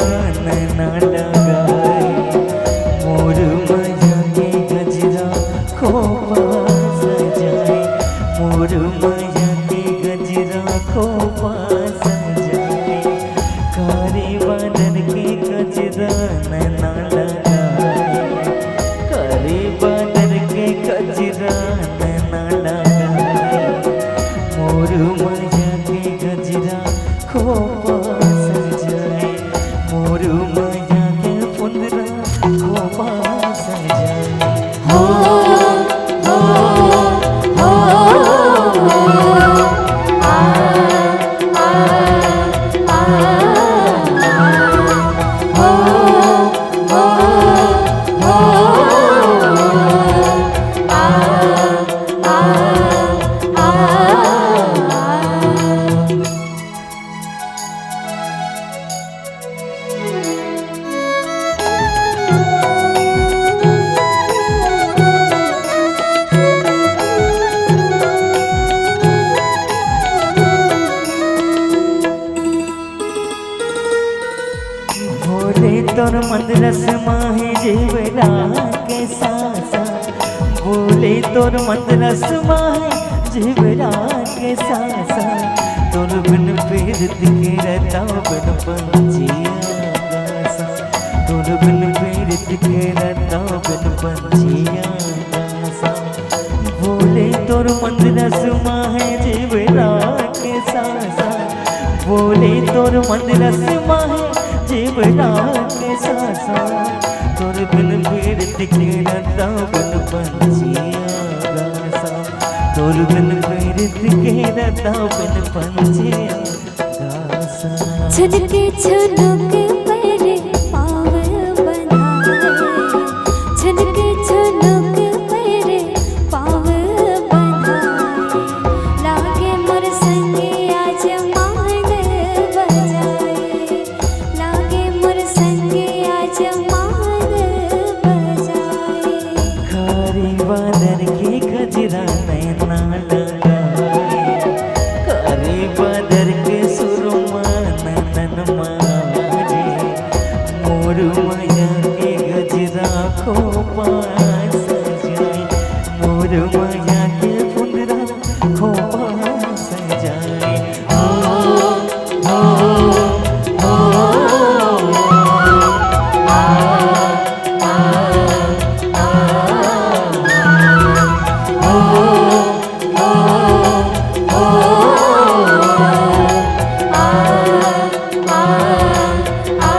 नैना लगाए मोर मैया के गजरा खोपा सजाए मोर मैया के गजरा खोपा सजाए कारी बादल के गजरा नैना लगाए कारी बादल के गजरा नैना लगाए मोर मैया के गजरा खोपा सजाए मोर मैया के फुंदरा खोपा सजाए हो हो हो आ आ आ हो हो हो आ आ भोले तोर मंदरस माहे जेवरा के सासा भोले तोर मंदरस माहे जेवरा के सासा तोर बिन पीरत के रता बिन पंछिया गासा तोर बिन पीरत के रता बिन पंछिया गासा भोले तोर मंदरस माहे जेवरा के सासा भोले तोर मंदरस माहे जेवरा के सासा तोर बिन पीरत के रता बिन पंछिया गासा तोर बिन पीरत के रता बिन पंछिया गासा छनके छनके पैरे पाव बंधाए छनके छनके पैरे पाव बंधाए लागे मोर संगे आज मांग बजाए लागे मोर संगे आज मांग बजाए कारी बादल के गजरा नैना लगाए कारी बादल के सुरमा नैनन मारे मोर मैया के गजरा खोपा सजाए मोर मैया के फुंदरा खोपा सजाए हो हो हो आ आ आ हो हो हो आ आ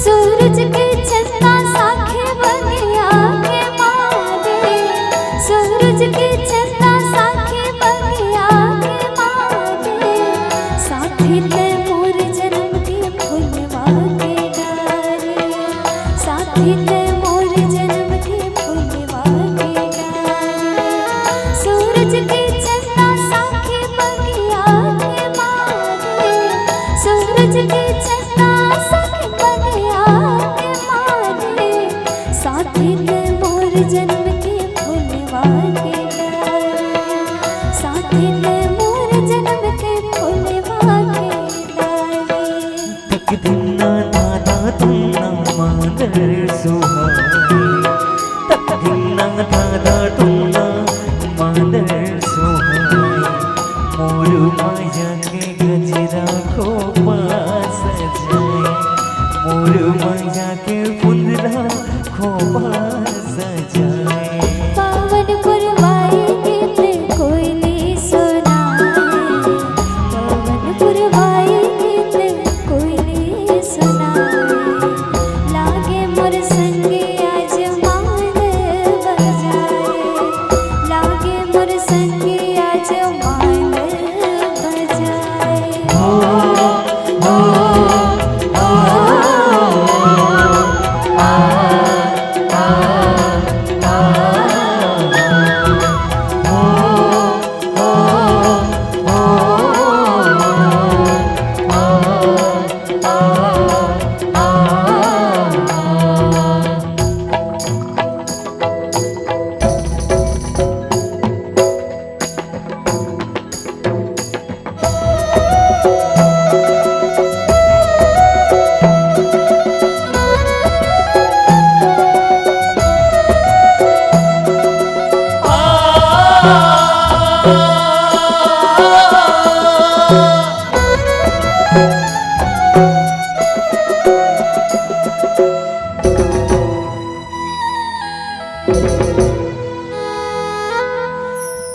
सूरज के चंदा साखे बगिया के मारे सूरज के चंदा साखे बगिया के मारे साथी ते मोर जन्म के फुलवा के डारे साथी ते मोर जन्म के फुलवा के डारे सूरज के चंदा साखे बगिया के मारे सूरज के चंदा साखे बगिया के मारे साथी ते मोर जन्म के फुलवा के डारे साथी ते मोर जन्म के फुलवा के डारे तक दिना दादा तुमना मादर सुहाए तक दिना दादा तुमना मादर सुहाए मोर माया के गजरा खोपा सजाए मोर माया के फुंदरा खोपा सजाए पावन पुरवाई गीत कोयली सुनाए पावन पुरवाई गीत कोयली सुनाए लागे मोर संगे आज मांग बजाए लागे मोर संगे आज मांग बजाए हो हो हो आ आ आ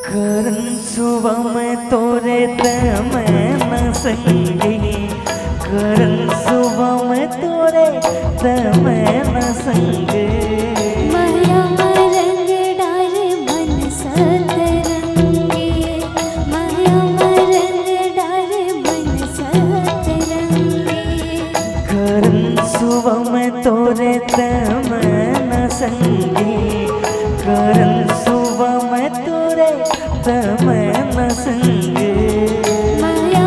करन सुबह में तोरे मैं न संगी, करन सुबह में तोरे मैं न संगी। माया रंग डाले मन सतरंगी, माया रंग डाले मन सतरंगी। करन सुबह में तोरे मैं न संगी, करन सुबह में तोरे मैं न संगी। माया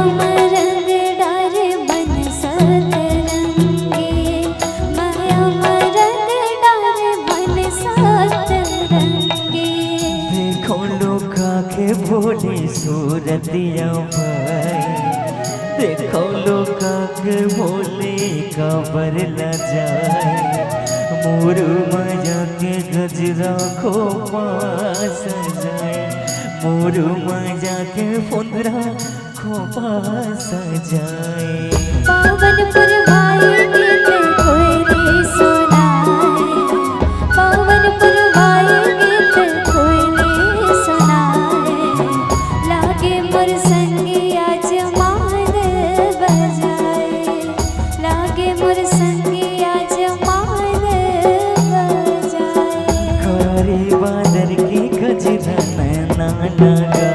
रंग डाले मन सतरंगी, माया रंग डाले मन सतरंगी। देखो लोका के भोली सूरतिया भाई, देखो लोका के भोली काबर न जाए। मोरू माया के गजरा खो पास जाए, मोरू माया के फुंदरा खो पास जाए। पावनपुर भाई गीत कोयली सुनाए, पावनपुर भाई गीत कोयली सुनाए। लागे मोर संगी आज मान बजाए, लागे मोर संगी आज मान बजाए। खारी बादर की गजरा नैना लगा,